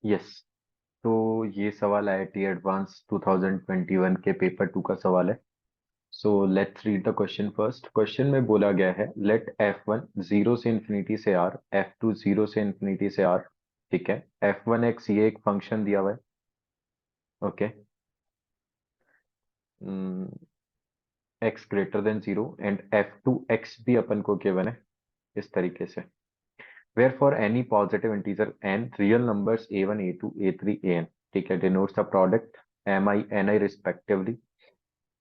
Yes. तो ये सवाल आईआईटी एडवांस 2021 के पेपर 2 का सवाल है। So let's read the question first. Question में बोला गया है लेट F1 जीरो से इंफिनिटी से आर, F2 जीरो से इंफिनिटी से आर। ठीक है। F1x ये एक फंक्शन दिया हुआ है। Okay. X greater than zero and F2x भी अपन को गिवन है इस तरीके से। Where for any positive integer n real numbers a1 a2 a3 an। ठीक है। Denotes the product mi ni respectively,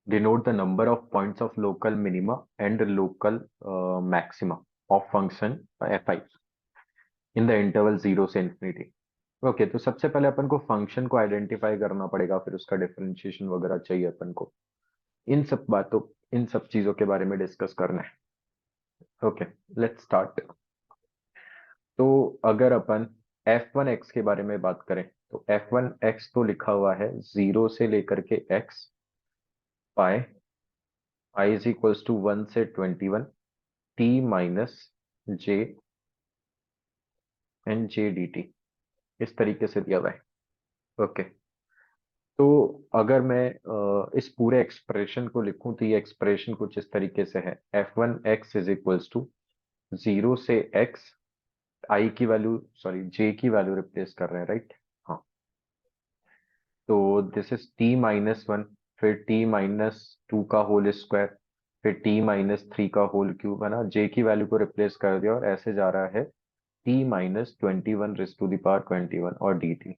denote the number of points of local minima and local maxima of function fi in the interval 0 से infinity। Okay. तो सबसे पहले अपन को function को identify करना पड़ेगा, फिर उसका डिफरेंशिएशन वगैरह चाहिए अपन को। इन सब चीजों के बारे में डिस्कस करना है। Okay, let's start. तो अगर अपन f1x के बारे में बात करें तो f1x तो लिखा हुआ है जीरो से लेकर के x पाए i इज इक्वल्स टू 1 से 21 t minus J N J D T, इस तरीके से दिया हुआ है। ओके। तो अगर मैं इस पूरे एक्सप्रेशन को लिखूं तो ये एक्सप्रेशन कुछ इस तरीके से है। f1x is equals to zero से x, आई की वैल्यू सॉरी जे की वैल्यू रिप्लेस कर रहे हैं, राइट। हाँ। तो this is t minus one, फिर t माइनस टू का होल स्क्वायर, फिर t माइनस थ्री का होल क्यूब, है ना। j की वैल्यू को रिप्लेस कर दिया और ऐसे जा रहा है t minus 21 raise to the power 21 और dt।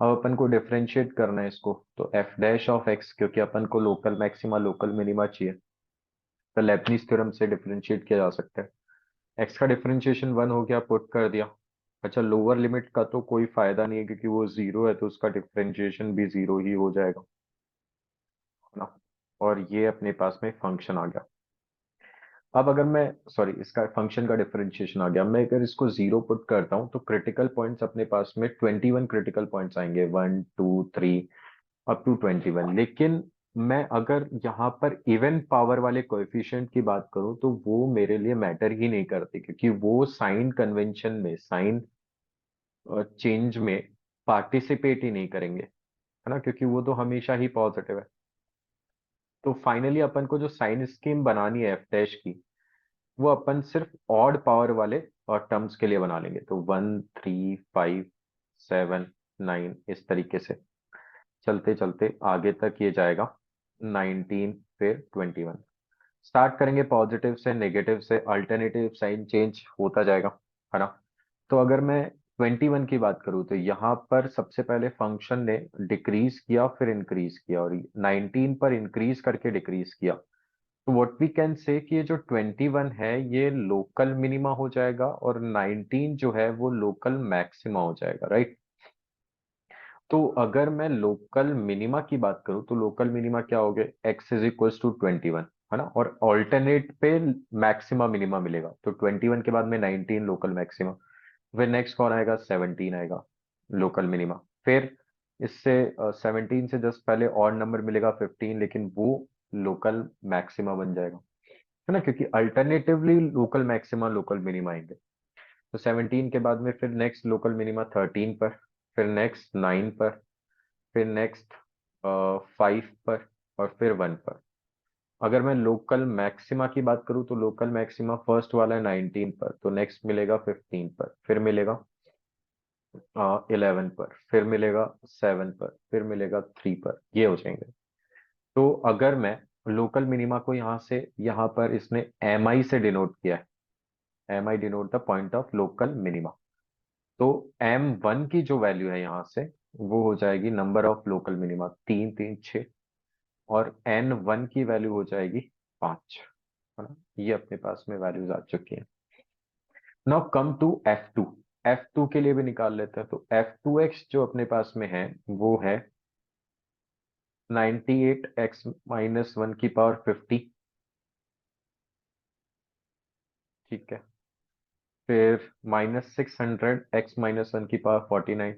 अब अपन को डिफरेंशिएट करना है इसको, तो f डैश ऑफ x, क्योंकि अपन को लोकल मैक्सिमा लोकल मिनिमा चाहिए, तो लेबनिज थ्योरम से डिफरेंशिएट किया जा सकता है। x का डिफरेंशिएशन 1 हो गया, पुट कर दिया। अच्छा, लोअर लिमिट का तो कोई फायदा नहीं है क्योंकि वो जीरो है, तो उसका डिफरेंशिएशन भी जीरो ही हो जाएगा, है ना। और ये अपने पास में फंक्शन आ गया। अब अगर मैं सॉरी इसका फंक्शन का डिफरेंशिएशन आ गया, मैं अगर इसको जीरो पुट करता हूँ तो क्रिटिकल पॉइंट्स अपने पास में 21 क्रिटिकल पॉइंट्स आएंगे, 1 2 3 अप टू 21। लेकिन मैं अगर यहाँ पर इवन पावर वाले कोएफिशिएंट की बात करूं तो वो मेरे लिए मैटर ही नहीं करते, क्योंकि वो साइन कन्वेंशन में, साइन चेंज में पार्टिसिपेट ही नहीं करेंगे, है ना, क्योंकि वो तो हमेशा ही पॉजिटिव है। तो फाइनली अपन को जो साइन स्कीम बनानी है एफ डैश की, वो अपन सिर्फ ऑड पावर वाले और टर्म्स के लिए बना लेंगे। तो 1 3 5 7 9 इस तरीके से चलते चलते आगे तक ये जाएगा 19, फिर 21। स्टार्ट करेंगे पॉजिटिव से, नेगेटिव से, अल्टरनेटिव साइन चेंज होता जाएगा, है ना। तो अगर मैं 21 की बात करूँ तो यहाँ पर सबसे पहले फंक्शन ने डिक्रीज किया फिर इंक्रीज किया, और 19 पर इंक्रीज करके डिक्रीज किया। तो व्हाट वी कैन से कि ये जो 21 है ये लोकल मिनिमा हो जाएगा और 19 जो है वो लोकल मैक्सिमा हो जाएगा, राइट। तो अगर मैं लोकल मिनिमा की बात करूं तो लोकल मिनिमा क्या हो गया, x इज इक्वल्स टू 21, है ना। और ऑल्टरनेट पे मैक्सिमा मिनिमा मिलेगा, तो 21 के बाद में 19 लोकल मैक्सिमा। फिर नेक्स्ट कौन आएगा, 17 आएगा लोकल मिनिमा। फिर इससे 17 से जस्ट पहले और नंबर मिलेगा 15, लेकिन वो लोकल मैक्सिमा बन जाएगा, है ना, क्योंकि alternatively local maxima local minima आएंगे। तो 17 के बाद में फिर नेक्स्ट लोकल मिनिमा 13 पर, फिर नेक्स्ट 9 पर, फिर नेक्स्ट 5 पर, और फिर 1 पर। अगर मैं लोकल मैक्सिमा की बात करूं तो लोकल मैक्सिमा फर्स्ट वाला है 19 पर, तो नेक्स्ट मिलेगा 15 पर, फिर मिलेगा 11 पर, फिर मिलेगा 7 पर, फिर मिलेगा 3 पर, ये हो जाएंगे। तो अगर मैं लोकल मिनिमा को यहाँ से, यहाँ पर इसने एम आई से डिनोट किया है, M I denote the point of local minima. तो M1 की जो वैल्यू है यहाँ से, वो हो जाएगी नंबर ऑफ लोकल मिनिमा, 3 3 6, और N1 की वैल्यू हो जाएगी 5, है ना। ये अपने पास में वैल्यूज आ चुकी हैं। Now come to F2। F2 के लिए भी निकाल लेते हैं, तो F2x जो अपने पास में है वो है 98x माइनस वन की पावर 50। ठीक है। फिर -600x माइनस वन की पावर 49,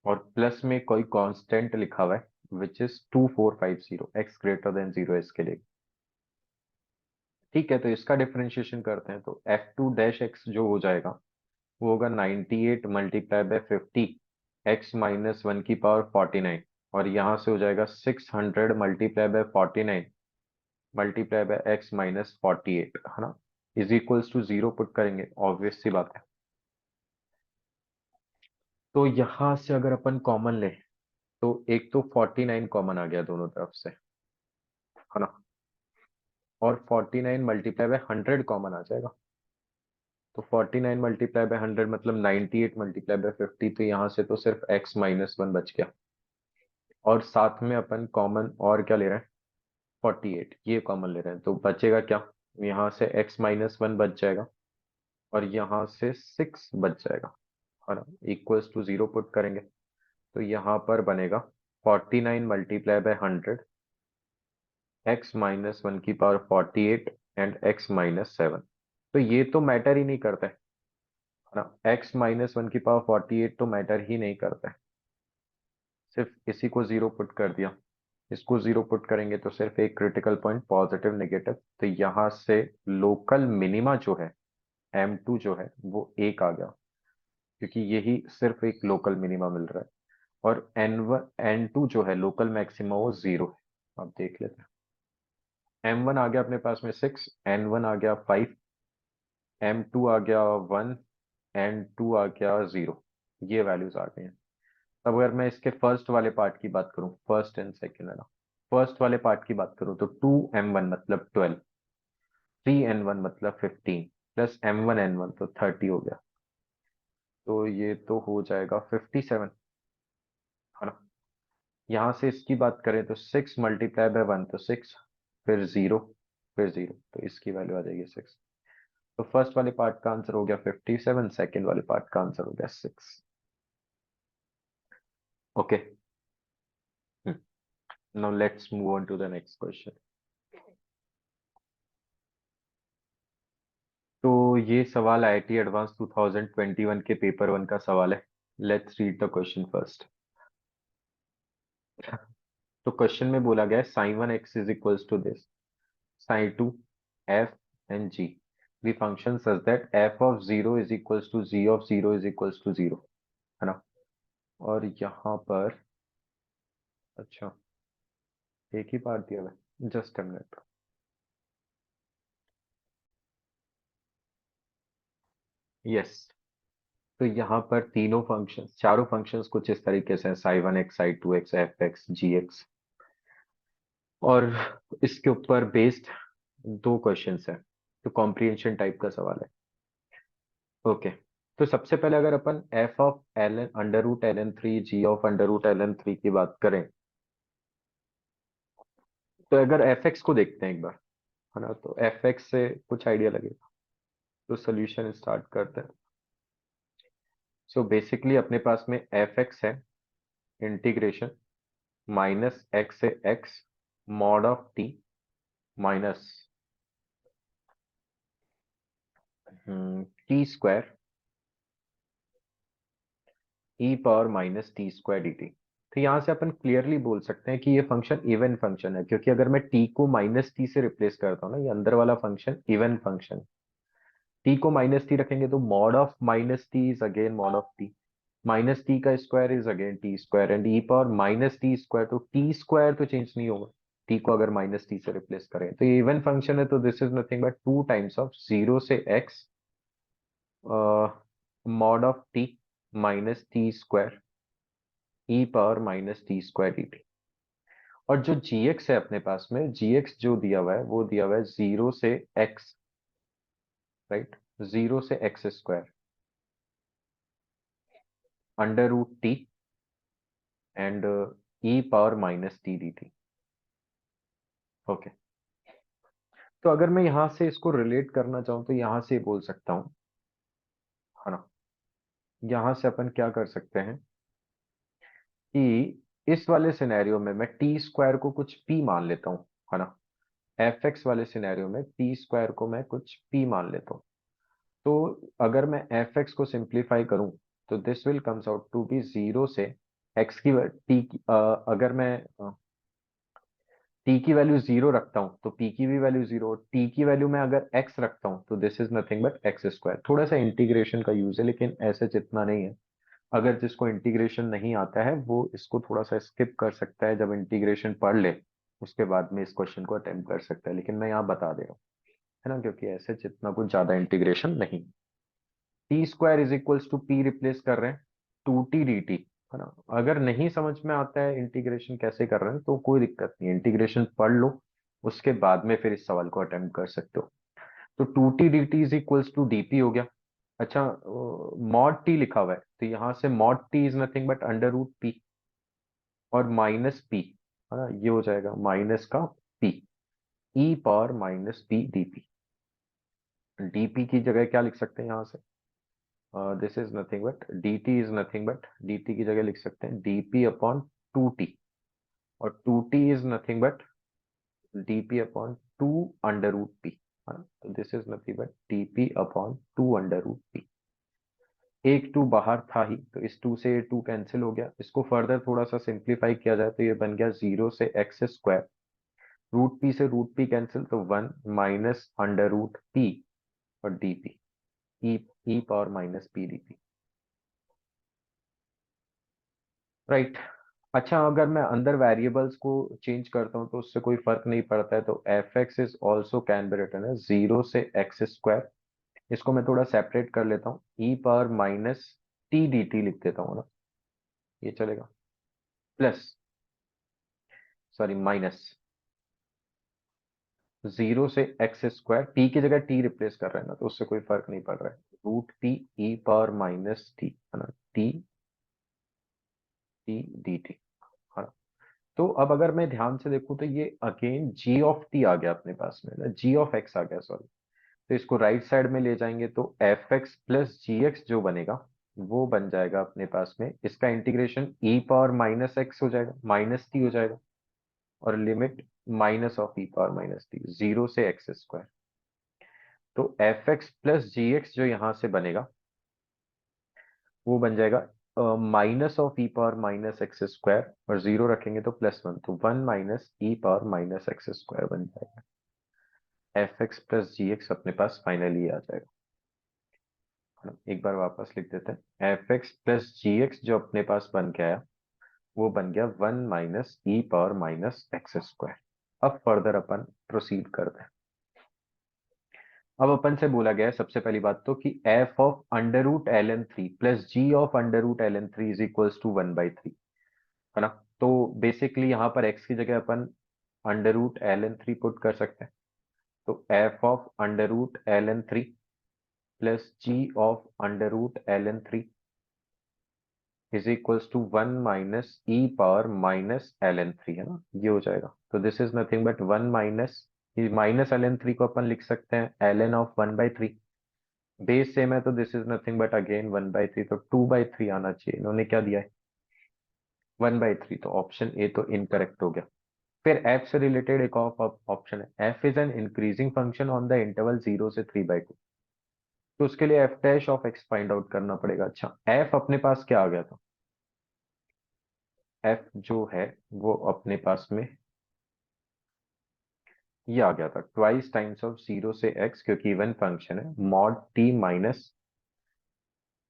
और प्लस में कोई कांस्टेंट लिखा हुआ है which is 2450, x greater than zero इसके लिए। ठीक है, तो इसका डिफरेंशिएशन करते हैं, तो एफ टू डैश एक्स जो हो जाएगा वो होगा 98 multiply by 50 x minus one की पावर 49, और यहाँ से हो जाएगा 600 multiply by 49 multiply by x minus 48, है ना, इज इक्वल्स टू 0 पुट करेंगे, ऑब्वियस सी बात है। तो यहाँ से अगर अपन कॉमन ले तो एक तो 49 कॉमन आ गया दोनों तरफ से, है ना, और 49 मल्टीप्लाई बाय 100 कॉमन आ जाएगा, तो 49 मल्टीप्लाई बाय 100 मतलब 98 मल्टीप्लाई बाय 50, तो यहाँ से तो सिर्फ x माइनस वन बच गया, और साथ में अपन कॉमन और क्या ले रहे हैं, 48 ये कॉमन ले रहे हैं, तो बचेगा क्या, यहाँ से x माइनस वन बच जाएगा और यहाँ से 6 बच जाएगा, है ना, इक्वल्स टू 0 पुट करेंगे, तो यहाँ पर बनेगा 49 multiply by 100 x minus one की power 48 and x minus seven, तो ये तो मैटर ही नहीं करता है ना, x माइनस वन की पावर 48 तो मैटर ही नहीं करता है, सिर्फ इसी को 0 पुट कर दिया, इसको 0 पुट करेंगे तो सिर्फ एक क्रिटिकल पॉइंट पॉजिटिव नेगेटिव, तो यहाँ से लोकल मिनिमा जो है m2 जो है वो एक आ गया, क्योंकि यही सिर्फ एक लोकल मिनिमा मिल रहा है, और n1 n2 जो है लोकल मैक्सिमा वो 0 है। अब देख लेते हैं, m1 आ गया अपने पास में 6, n1 आ गया 5, m2 आ गया 1, n2 आ गया 0, ये वैल्यूज आ गई हैं। अब अगर मैं इसके फर्स्ट वाले पार्ट की बात करूं, फर्स्ट एंड सेकंड है ना, फर्स्ट वाले पार्ट की बात करूं तो 2m1 मतलब 12, 3n1 मतलब 15 प्लस m1n1 तो 30 हो गया, तो ये तो हो जाएगा 57, है ना। यहाँ से इसकी बात करें तो 6 मल्टीप्लाई बाय 1 तो 6, फिर 0, फिर 0, तो इसकी वैल्यू आ जाएगी 6, तो फर्स्ट वाले पार्ट का आंसर हो गया 57, सेकंड वाले पार्ट का आंसर हो गया 6। Okay, now let's move on to the next question. तो ये सवाल आईआईटी एडवांस 2021 के पेपर वन का सवाल है। Let's read the question first. तो क्वेश्चन में बोला गया है sine one x is equals to this, sine two F and G, the function such that F of zero is equals to G of zero is equals to zero, है ना। और यहाँ पर अच्छा एक ही पार्ट दिया हुआ है, जस्ट अ मिनट। यस, तो यहाँ पर तीनों फंक्शंस, चारों फंक्शंस कुछ इस तरीके से हैं, psi one x, psi two x, f x, g x, और इसके ऊपर बेस्ड दो क्वेश्चंस हैं, तो कॉम्प्रिहेंशन टाइप का सवाल है। ओके, तो सबसे पहले अगर अपन f of l n under root l n three g of under root l n three की बात करें, तो अगर एफ एक्स को देखते हैं एक बार, है ना, तो एफ एक्स से कुछ आइडिया लगेगा, तो सोल्यूशन स्टार्ट करते हैं। सो बेसिकली अपने पास में एफ एक्स है, इंटीग्रेशन माइनस एक्स से x mod of t minus t square e power minus t square d T. तो यहाँ से अपन क्लियरली बोल सकते हैं कि ये फंक्शन इवन फंक्शन है, क्योंकि अगर मैं टी को माइनस टी से रिप्लेस करता हूँ ना, ये अंदर वाला फंक्शन इवन फंक्शन, टी को माइनस टी रखेंगे तो mod of minus t is again mod of t, minus t का square is again t square, and E power minus t square, तो टी स्क्वायर तो चेंज नहीं होगा, T को अगर माइनस टी से रिप्लेस करें, तो ये इवन फंक्शन है, तो this is nothing but two times of zero से x mod of t minus t square e power minus t square d t. और जो जी एक्स है अपने पास में, जी एक्स जो दिया हुआ है वो दिया हुआ है जीरो से एक्स, राइट, जीरो से x square under root T and E power minus T D T. Okay, तो अगर मैं यहां से इसको रिलेट करना चाहूं तो यहां से बोल सकता हूं, है ना, यहां से अपन क्या कर सकते हैं कि इस वाले सिनेरियो में मैं टी स्क्वायर को कुछ पी मान लेता हूं, है ना, एफ एक्स वाले सिनेरियो में टी स्क्वायर को मैं कुछ पी मान लेता हूं, तो अगर मैं एफ एक्स को सिंप्लीफाई करूं तो this will comes out to be zero से एक्स की टी, अगर मैं टी की वैल्यू 0 रखता हूँ तो पी की भी वैल्यू 0, टी की वैल्यू में अगर एक्स रखता हूँ तो this is nothing but x square. थोड़ा सा इंटीग्रेशन का यूज है लेकिन ऐसे जितना नहीं है। अगर जिसको इंटीग्रेशन नहीं आता है वो इसको थोड़ा सा स्किप कर सकता है, जब इंटीग्रेशन पढ़ ले उसके बाद में इस क्वेश्चन को अटेम्प्ट कर सकता है, लेकिन मैं यहाँ बता दे रहा हूँ, है ना, क्योंकि ऐसे जितना कुछ ज्यादा इंटीग्रेशन नहीं। T square is equals to P replace कर रहे हैं 2t dt, है ना। अगर नहीं समझ में आता है इंटीग्रेशन कैसे कर रहे हैं तो कोई दिक्कत नहीं, इंटीग्रेशन पढ़ लो उसके बाद में फिर इस सवाल को अटेम्प्ट कर सकते हो। तो 2t dt is equals to dp हो गया। अच्छा, मॉड टी लिखा हुआ है तो यहाँ से mod t is nothing but under root p और माइनस पी, है ना, ये हो जाएगा माइनस का p, e power minus p dp. Dp की जगह क्या लिख सकते हैं यहाँ से, this is nothing but dt is nothing but dt की जगह लिख सकते हैं dp अपॉन 2t, और 2t is nothing but dp upon 2 under root P, है ना। तो this is nothing but dp upon 2 under root P. एक 2 बाहर था ही तो इस 2 से ये 2 कैंसिल हो गया। इसको फर्दर थोड़ा सा सिंप्लीफाई किया जाए तो ये बन गया 0 से एक्स स्क्वायर, रूट पी से रूट पी कैंसिल तो 1 माइनस अंडर रूट पी और dp, e e power minus p dp, right. अच्छा, अगर मैं अंदर वेरिएबल्स को चेंज करता हूँ तो उससे कोई फर्क नहीं पड़ता है, तो f x is also can be written है 0 से एक्स स्क्वायर। इसको मैं थोड़ा सेपरेट कर लेता हूँ, e power minus T D t लिख देता हूँ ना, ये चलेगा, प्लस, सॉरी माइनस 0 से एक्स स्क्वायर, टी की जगह टी रिप्लेस कर रहे हैं ना तो उससे कोई फर्क नहीं पड़ रहा है, root t e power minus t, है ना, टी टी डी टी, है ना। तो अब अगर मैं ध्यान से देखूं तो ये अगेन जी ऑफ टी आ गया अपने पास में ना, जी ऑफ एक्स आ गया सॉरी। तो इसको राइट साइड में ले जाएंगे तो एफ एक्स प्लस जी एक्स जो बनेगा वो बन जाएगा अपने पास में, इसका इंटीग्रेशन ई पावर माइनस एक्स हो जाएगा, माइनस टी हो जाएगा, और limit minus of e power minus T 0 से एक्स स्क्वायर। तो एफ एक्स प्लस जी एक्स जो यहां से बनेगा वो बन जाएगा minus of e power minus x square, और 0 रखेंगे तो +1, तो 1 minus e power minus x square बन जाएगा। एफ एक्स प्लस जी एक्स अपने पास फाइनली आ जाएगा, है ना। एक बार वापस लिख देते हैं, एफ एक्स प्लस जी एक्स जो अपने पास बन के आया वो बन गया 1 minus e power minus x square. अब फर्दर अपन प्रोसीड करते हैं। अब अपन से बोला गया है सबसे पहली बात तो कि f of under root l n three plus g of under root l n three is equals to 1/3, है ना। तो बेसिकली यहाँ पर x की जगह अपन under root l n three put कर सकते हैं। तो f of under root l n three plus g of under root l n three is equals to 1 minus e power minus l n three, है ना, ये हो जाएगा। तो this is nothing but 1 minus minus l n three को अपन लिख सकते हैं l n of 1/3, base same है तो this is nothing but again 1/3, तो 2/3 आना चाहिए, इन्होंने क्या दिया है 1/3, तो ऑप्शन ए तो इनकरेक्ट हो गया। फिर f से रिलेटेड एक और ऑप्शन है, f is an increasing function on the interval 0 से 3/2, तो उसके लिए f dash of x find out करना पड़ेगा। अच्छा, f अपने पास क्या आ गया था, f जो है वो अपने पास में ये आ गया था ट्वाइस टाइम्स ऑफ 0 से x, क्योंकि इवन फंक्शन है, mod t minus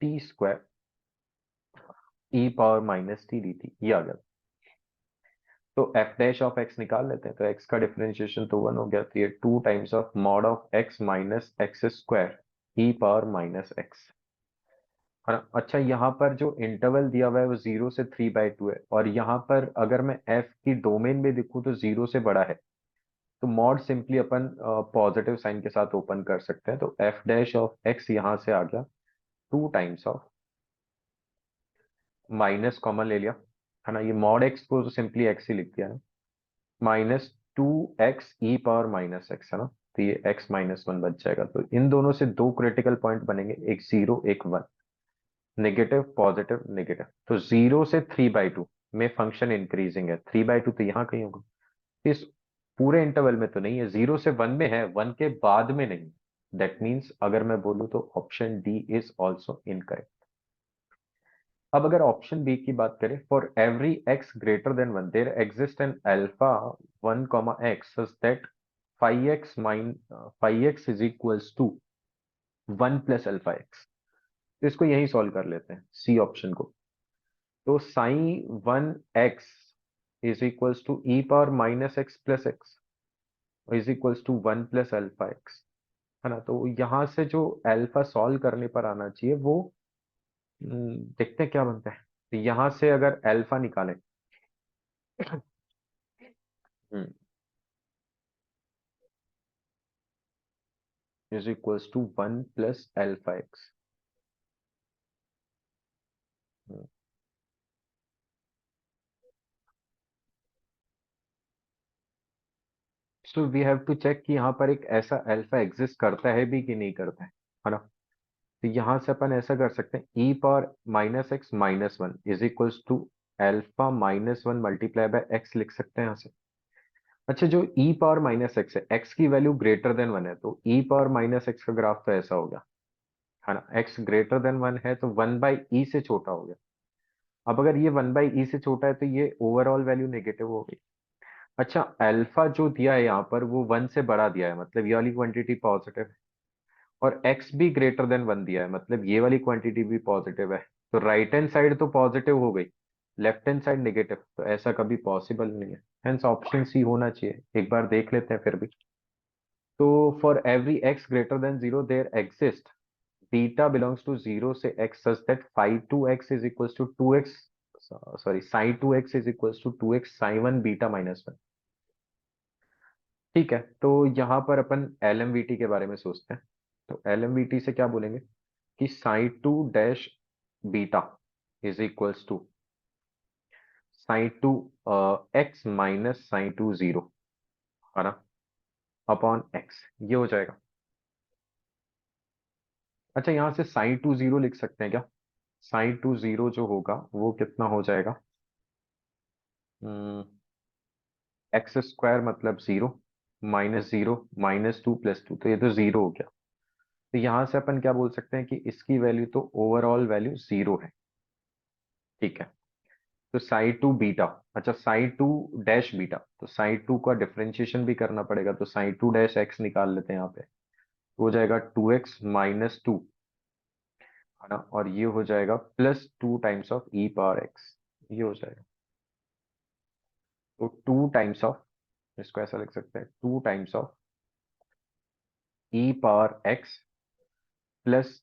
t square e power minus T D t, ये आ गया। तो f डैश ऑफ x निकाल लेते हैं, तो x का डिफरेंशिएशन तो 1 हो गया, तो ये 2 times of mod of x minus x square e power minus x, है ना। अच्छा, यहाँ पर जो इंटरवल दिया हुआ है वो 0 से 3/2 है, और यहाँ पर अगर मैं f की डोमेन में देखूँ तो 0 से बड़ा है, तो मॉड सिंपली अपन पॉजिटिव साइन के साथ ओपन कर सकते हैं, तो f डैश ऑफ x यहाँ से आ गया 2 टाइम्स ऑफ, माइनस कॉमन ले लिया, है ना, ये मॉड x को तो सिंपली x ही लिख दिया है, माइनस 2x ई पावर माइनस एक्स, है ना। तो ये x -1 बच जाएगा। तो इन दोनों से दो क्रिटिकल पॉइंट बनेंगे, एक 0 एक 1, नेगेटिव पॉजिटिव नेगेटिव। तो 0 से 3/2 में फंक्शन इंक्रीजिंग है, 3/2 तो यहाँ कहीं होगा, इस पूरे इंटरवल में तो नहीं है, 0 से 1 में है, 1 के बाद में नहीं। दैट मीन्स अगर मैं बोलूँ तो option D is also incorrect. अब अगर ऑप्शन बी की बात करें, for every x greater than one there exist an alpha one comma x such that five x is equals to one plus alpha x. तो इसको यही solve कर लेते हैं, सी ऑप्शन को। तो sine one x is equals to e power minus x plus x is equals to one plus alpha x, है ना। तो यहाँ से जो अल्फा सॉल्व करने पर आना चाहिए वो देखते हैं क्या बनता है। तो यहाँ से अगर अल्फा निकालें is equals to one plus alpha x. So we have to check कि यहाँ पर एक ऐसा अल्फा एग्जिस्ट करता है भी कि नहीं करता है ना। तो यहाँ से अपन ऐसा कर सकते हैं, e power minus x minus one is equals to alpha minus one multiply by x लिख सकते हैं यहाँ से। अच्छा, जो ई पावर माइनस एक्स है, एक्स की वैल्यू ग्रेटर देन वन है, तो ई पावर माइनस एक्स का ग्राफ तो ऐसा होगा, है ना। एक्स ग्रेटर देन वन है तो वन बाई ई से छोटा हो गया। अब अगर ये वन बाई ई से छोटा है तो ये ओवरऑल वैल्यू नेगेटिव हो गई। अच्छा, अल्फा जो दिया है यहाँ पर वो वन से बड़ा दिया है, मतलब ये वाली क्वांटिटी पॉजिटिव है। और एक्स भी ग्रेटर देन वन दिया है, मतलब ये वाली क्वांटिटी भी पॉजिटिव है। तो राइट हैंड साइड तो पॉजिटिव हो गई, लेफ्ट हैंड साइड नेगेटिव, तो ऐसा कभी पॉसिबल नहीं है। हेंस ऑप्शन सी होना चाहिए। एक बार देख लेते हैं फिर भी। तो for every x greater than zero there exist beta belongs to zero से x such that five two x is equals to two x, sorry sine two x is equals to two x sine one beta minus one. ठीक है, तो यहाँ पर अपन L के बारे में सोचते हैं। तो एल से क्या बोलेंगे कि sine two dash beta is equals to sine two x minus sine two zero, है ना, अपॉन एक्स, ये हो जाएगा। अच्छा, यहाँ से साइन टू जीरो लिख सकते हैं क्या? साइन टू जीरो जो होगा वो कितना हो जाएगा, एक्स स्क्वायर मतलब zero, minus zero minus two plus to, तो ये तो जीरो हो गया। तो यहाँ से अपन क्या बोल सकते हैं कि इसकी वैल्यू तो ओवरऑल वैल्यू जीरो है। ठीक है, तो साई टू बीटा, अच्छा साई टू डैश बीटा, तो साई टू का डिफरेंशिएशन भी करना पड़ेगा, तो साई टू डैश एक्स निकाल लेते हैं यहाँ पे। तो हो जाएगा टू एक्स माइनस टू, है ना, और ये हो जाएगा plus two times of e power x, ये हो जाएगा। तो टू टाइम्स ऑफ, इसको ऐसा लिख सकते हैं, two times of e power x plus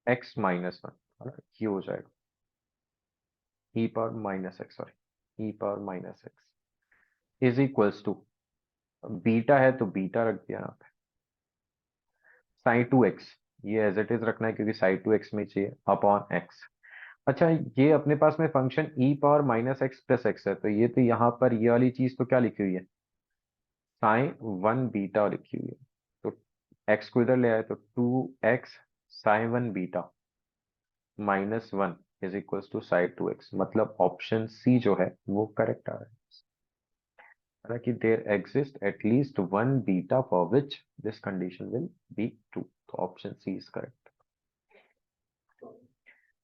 x minus one, है ना, ये हो जाएगा e power minus x, sorry e power minus x is equals to, beta है तो बीटा रख दिया यहाँ पे, साइन टू एक्स, ये एज इट इज रखना है क्योंकि साइन टू एक्स में चाहिए, अपॉन एक्स। अच्छा, ये अपने पास में function e power minus x plus x है, तो ये तो यहाँ पर ये वाली चीज तो क्या लिखी हुई है, साइन वन बीटा लिखी हुई है। तो एक्स को इधर ले आए तो two x sine one beta minus one is equals to sine two x, मतलब ऑप्शन सी जो है वो करेक्ट आ रहा है। हालांकि there exist at least one beta for which this condition will be true, तो ऑप्शन सी इज करेक्ट।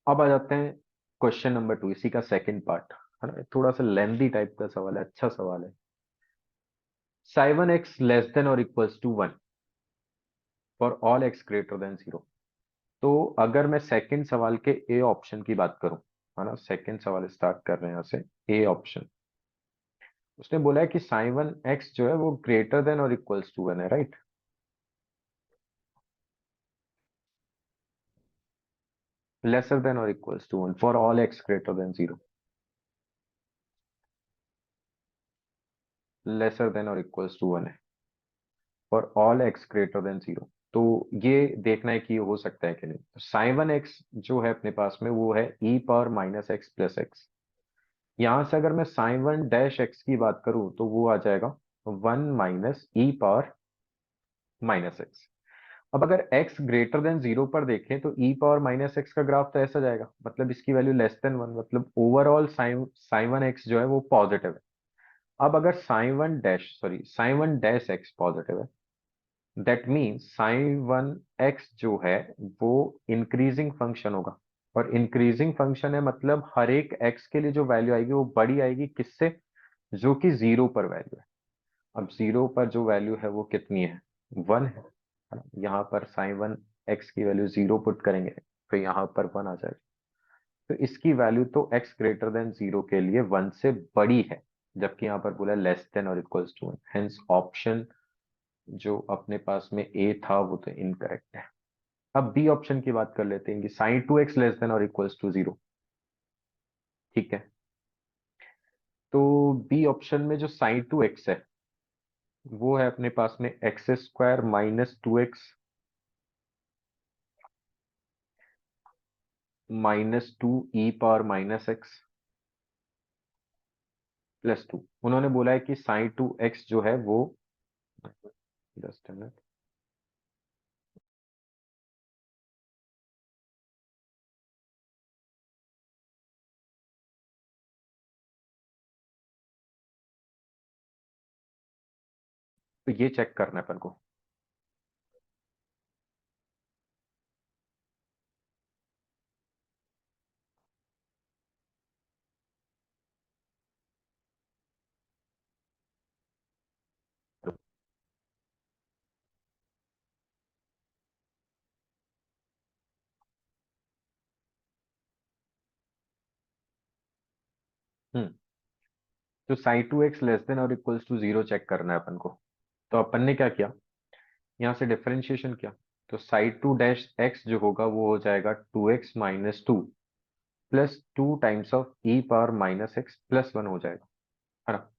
अब आ जाते हैं क्वेश्चन नंबर टू, इसी का सेकंड पार्ट, है ना, थोड़ा सा लेंदी टाइप का सवाल है, अच्छा सवाल है। साइवन एक्स लेस देन और equals to one for all x greater than zero. तो अगर मैं सेकंड सवाल के ए ऑप्शन की बात करूं, है ना, सेकंड सवाल स्टार्ट कर रहे हैं यहाँ से, ए ऑप्शन। उसने बोला है कि साइवन एक्स जो है वो ग्रेटर देन और इक्वल्स टू वन है, राइट। लेसर देन और equals to one for all x greater than zero, lesser than और इक्वल्स टू वन है for all x greater than zero. तो ये देखना है कि ये हो सकता है कि नहीं। तो साइन वन एक्स जो है अपने पास में वो है e power minus x plus x. यहां से अगर मैं साइन वन डैश एक्स की बात करूं तो वो आ जाएगा one minus e power minus x. अब अगर x ग्रेटर देन जीरो पर देखें तो ई पावर माइनस एक्स का ग्राफ तो ऐसा जाएगा, मतलब इसकी वैल्यू लेस देन वन, मतलब overall sine sine one x जो है वो पॉजिटिव है। अब अगर sine one dash x positive है, that means sine one x जो है वो इंक्रीजिंग फंक्शन होगा। और इंक्रीजिंग फंक्शन है मतलब हर एक एक्स के लिए जो वैल्यू आएगी वो बड़ी आएगी किससे, जो कि जीरो पर वैल्यू है। अब जीरो पर जो वैल्यू है वो कितनी है, 1 है ना? यहाँ पर साइन वन एक्स की वैल्यू जीरो पुट करेंगे तो यहाँ पर 1 आ जाएगा। तो इसकी वैल्यू तो x ग्रेटर देन जीरो के लिए 1 से बड़ी है, जबकि यहाँ पर बोला लेस देन और इक्वल्स टू 1। हेंस ऑप्शन जो अपने पास में ए था वो तो इनकरेक्ट है। अब बी ऑप्शन की बात कर लेते हैं कि sine two x less than और इक्वल्स टू जीरो। ठीक है, तो बी ऑप्शन में जो साइन टू एक्स है वो है अपने पास में x square minus two x minus two e power minus x plus two. उन्होंने बोला है कि साइन टू एक्स जो है वो, जस्ट a minute, तो ये चेक करना है अपन को। हम्म, तो sign two x less than और इक्वल्स टू जीरो चेक करना है अपन को। तो अपन ने क्या किया, यहाँ से डिफरेंशिएशन किया। तो साइन टू डैश एक्स जो होगा वो हो जाएगा two x minus two plus two times of e power minus x plus one हो जाएगा, है ना?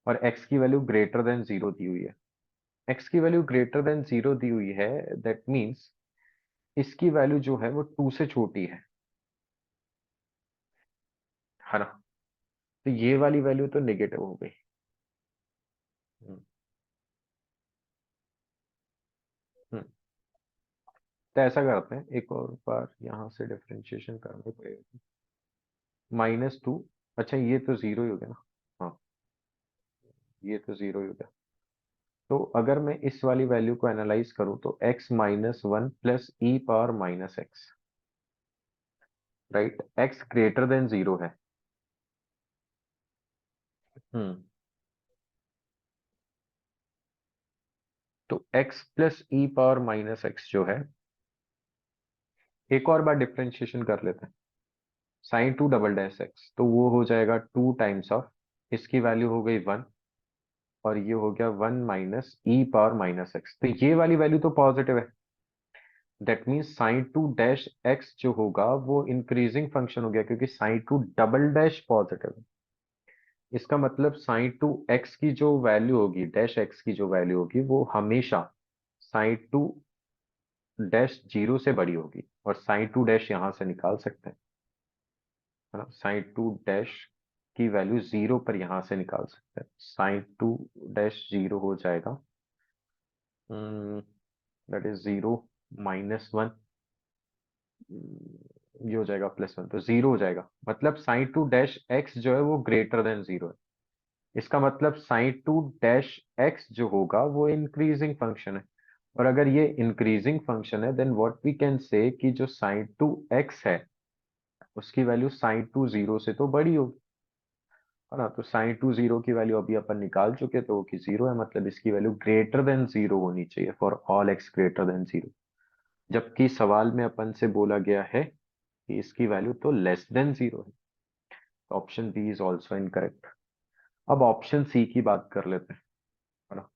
और x की वैल्यू ग्रेटर देन जीरो दी हुई है। x की वैल्यू ग्रेटर देन जीरो दी हुई है, दैट मीन्स इसकी वैल्यू जो है वो टू से छोटी है ना? तो ये वाली वैल्यू तो नेगेटिव हो गई। हम्म, हम्म। तो ऐसा करते हैं, एक और बार यहाँ से डिफरेंशिएशन करने पड़ेगा। माइनस टू, अच्छा ये तो जीरो ही हो गया ना। हाँ, ये तो जीरो ही हो गया। तो अगर मैं इस वाली वैल्यू को एनालाइज करूं तो x minus one plus e power minus x, right? x greater than zero है। हम्म, तो x plus e power minus x जो है, एक और बार डिफरेंशिएशन कर लेते हैं। Sine two double dash x, तो वो हो जाएगा टू टाइम्स ऑफ, इसकी वैल्यू हो गई वन, और ये हो गया one minus e power minus x. तो ये वाली वैल्यू तो पॉजिटिव है, that means sign two dash x जो होगा वो इंक्रीजिंग फंक्शन हो गया, क्योंकि sign two double dash positive है। इसका मतलब साइन टू एक्स की जो वैल्यू होगी, डैश एक्स की जो वैल्यू होगी वो हमेशा साइन टू डैश जीरो से बड़ी होगी। और साइन टू डैश यहां से निकाल सकते हैं, है ना? साइन टू डैश की वैल्यू जीरो पर यहां से निकाल सकते हैं। साइन टू डैश जीरो हो जाएगा, that is zero minus one, ये हो जाएगा प्लस वन, तो जीरो हो जाएगा। मतलब साइन टू डैश एक्स जो है वो ग्रेटर देन जीरो है। इसका मतलब साइन टू डैश एक्स जो होगा वो इंक्रीजिंग फंक्शन है। और अगर ये इंक्रीजिंग फंक्शन है then what we can say कि जो साइन टू एक्स है उसकी वैल्यू साइन टू जीरो से तो बड़ी होगी, है ना? तो साइन टू जीरो की वैल्यू अभी अपन निकाल चुके तो कि जीरो है, मतलब इसकी वैल्यू ग्रेटर देन जीरो होनी चाहिए for all x greater than zero. जबकि सवाल में अपन से बोला गया है कि इसकी वैल्यू तो लेस देन जीरो है। तो option B is also incorrect. अब ऑप्शन सी की बात कर लेते हैं, है ना?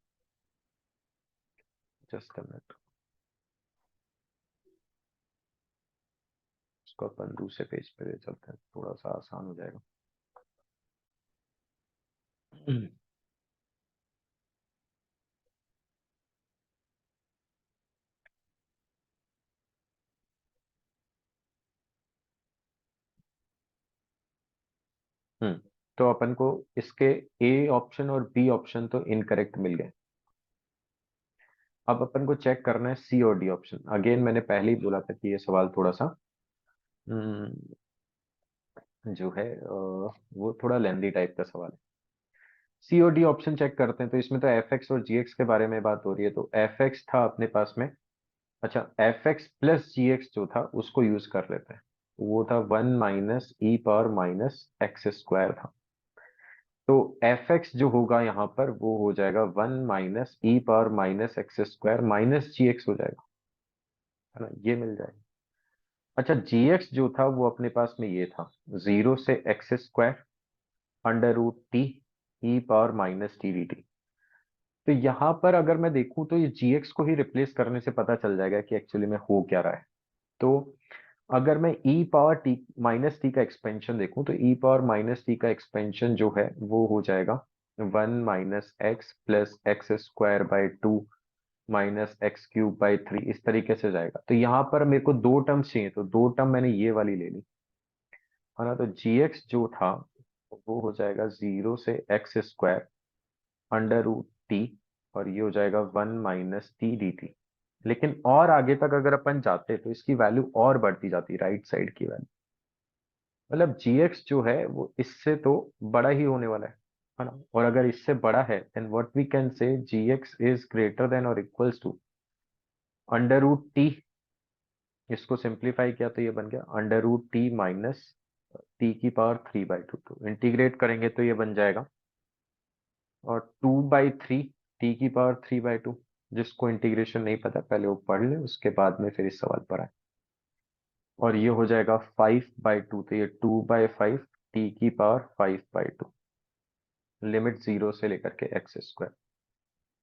जस्ट अ मिनट, इसको अपन दूसरे पेज पे ले चलते हैं, थोड़ा सा आसान हो जाएगा। हम्म, तो अपन को इसके ए ऑप्शन और बी ऑप्शन तो इनकरेक्ट मिल गए। अब अपन को चेक करना है सी और डी ऑप्शन। अगेन मैंने पहले ही बोला था कि ये सवाल थोड़ा सा जो है वो थोड़ा लेंदी टाइप का सवाल है। सी और डी ऑप्शन चेक करते हैं, तो इसमें तो एफ एक्स और जी एक्स के बारे में बात हो रही है। तो एफ एक्स था अपने पास में, अच्छा एफ एक्स प्लस जी एक्स जो था उसको यूज कर लेते हैं। वो था 1 - e⁻⁻x² था। तो एफ एक्स जो होगा यहाँ पर वो हो जाएगा 1 - e⁻⁻x² -gx हो जाएगा, है ना, ये मिल जाएगा। अच्छा, gx जो था वो अपने पास में ये था 0 से x² √t e⁻−t dt। तो यहाँ पर अगर मैं देखूं तो ये gx को ही रिप्लेस करने से पता चल जाएगा कि एक्चुअली में हो क्या रहा है। तो अगर मैं e⁻t का एक्सपेंशन देखूं तो e⁻t का एक्सपेंशन जो है वो हो जाएगा 1 - x प्लस x² / 2 -x³ / 3, इस तरीके से जाएगा। तो यहाँ पर मेरे को दो टर्म्स चाहिए, तो दो टर्म मैंने ये वाली ले ली, है ना। तो gx जो था वो हो जाएगा 0 से x² √t, और ये हो जाएगा 1 - t dt। लेकिन और आगे तक अगर अपन जाते तो इसकी वैल्यू और बढ़ती जाती, राइट साइड की वैल्यू, मतलब gx जो है वो इससे तो बड़ा ही होने वाला है ना। और अगर इससे बड़ा है then what we can say gx is greater than और इक्वल्स टू √t। इसको सिंप्लीफाई किया तो ये बन गया √t माइनस t⁻3/2। तो इंटीग्रेट करेंगे तो ये बन जाएगा और 2/3 t⁻3/2। जिसको इंटीग्रेशन नहीं पता पहले वो पढ़ ले, उसके बाद में फिर इस सवाल पर आए। और ये हो जाएगा 5/2, तो ये 2/5 t⁻5/2, लिमिट 0 से लेकर के x²।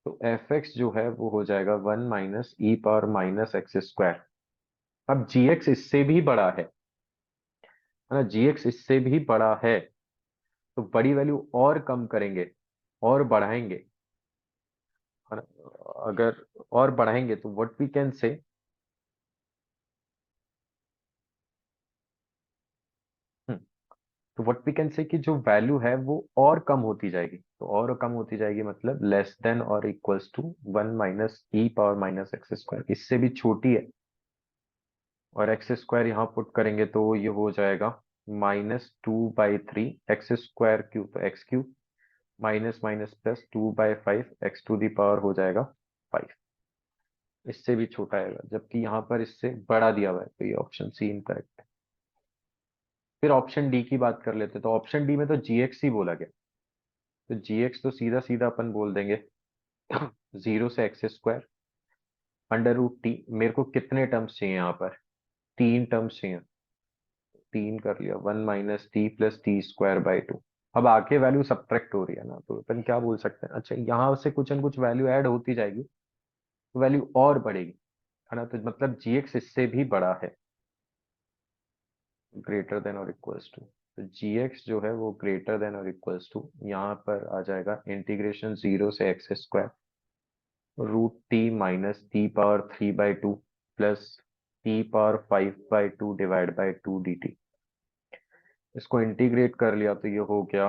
तो एफ एक्स जो है वो हो जाएगा 1 - e⁻⁻x²। अब gx इससे भी बड़ा है ना, gx इससे भी बड़ा है, तो बड़ी वैल्यू और कम करेंगे और बढ़ाएंगे, है ना। अगर और बढ़ाएंगे तो व्हाट वी कैन से, तो व्हाट वी कैन से कि जो वैल्यू है वो और कम होती जाएगी। तो और कम होती जाएगी मतलब लेस देन और इक्वल्स टू 1 - e⁻⁻x², इससे भी छोटी है। और x² यहाँ पुट करेंगे तो ये हो जाएगा -2/3 x²³ तो x³ minus minus plus 2/5 x⁻⁵ हो जाएगा 5। इससे भी छोटा आएगा, जबकि यहाँ पर इससे बड़ा दिया हुआ है, तो ये ऑप्शन सी इनकरेक्ट है। फिर ऑप्शन डी की बात कर लेते हैं। तो ऑप्शन डी में तो gx ही बोला गया, तो gx तो सीधा सीधा अपन बोल देंगे 0 से x² √t। मेरे को कितने टर्म्स चाहिए यहाँ पर, तीन टर्म्स चाहिए, तीन कर लिया 1 - t प्लस t²/2। अब आके वैल्यू सब्ट्रैक्ट हो रही है ना, तो अपन क्या बोल सकते हैं, अच्छा यहाँ से कुछ न कुछ वैल्यू ऐड होती जाएगी तो वैल्यू और बढ़ेगी, है ना। तो मतलब gx इससे भी बड़ा है, ग्रेटर देन और इक्वल्स टू। तो gx जो है वो ग्रेटर देन और इक्वल्स टू, यहाँ पर आ जाएगा इंटीग्रेशन 0 से x² √t minus t⁻3/2 plus t⁻5/2 divide by 2 dt। इसको इंटीग्रेट कर लिया तो ये हो गया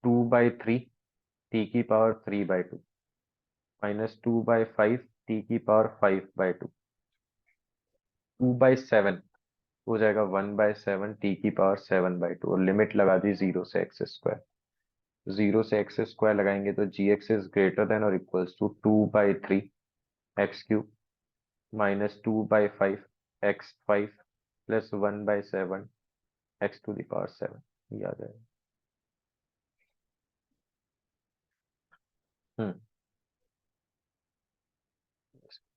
2/3 t⁻3/2 माइनस 2/5 t⁻5/2, 2/7 हो जाएगा 1/7 t⁻7/2, और लिमिट लगा दी 0 से x²। 0 से x² लगाएंगे तो gx इज ग्रेटर देन और equals to 2/3 x³ minus 2/5 x5 plus 1/7 x⁻7, ये आ जाएगा। हम्म।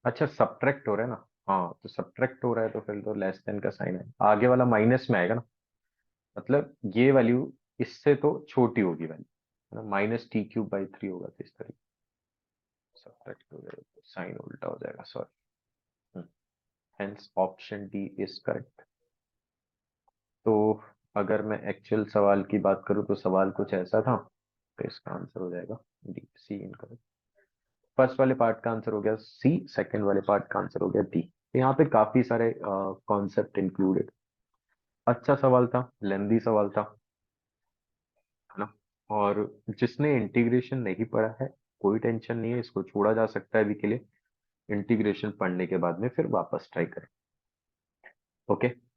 अच्छा, सब्ट्रैक्ट हो रहा है ना, हाँ तो सब्ट्रैक्ट हो रहा है तो फिर तो लेस देन का साइन है, आगे वाला माइनस में आएगा ना, मतलब ये वैल्यू इससे तो छोटी होगी वैल्यू, है ना, -t³ / 3 होगा, तो इस तरीके सब्ट्रैक्ट हो जाएगा तो साइन उल्टा हो जाएगा, sorry. Hence option D is correct. तो अगर मैं एक्चुअल सवाल की बात करूं तो सवाल कुछ ऐसा था, तो इसका आंसर हो जाएगा डी, सी इनकरेक्ट। फर्स्ट वाले पार्ट का आंसर हो गया सी, सेकंड वाले पार्ट का आंसर हो गया डी। तो यहाँ पे काफी सारे कॉन्सेप्ट इंक्लूडेड। अच्छा सवाल था, लेंदी सवाल था, है ना। और जिसने इंटीग्रेशन नहीं पढ़ा है कोई टेंशन नहीं है, इसको छोड़ा जा सकता है अभी के लिए, इंटीग्रेशन पढ़ने के बाद में फिर वापस ट्राई करें। ओके।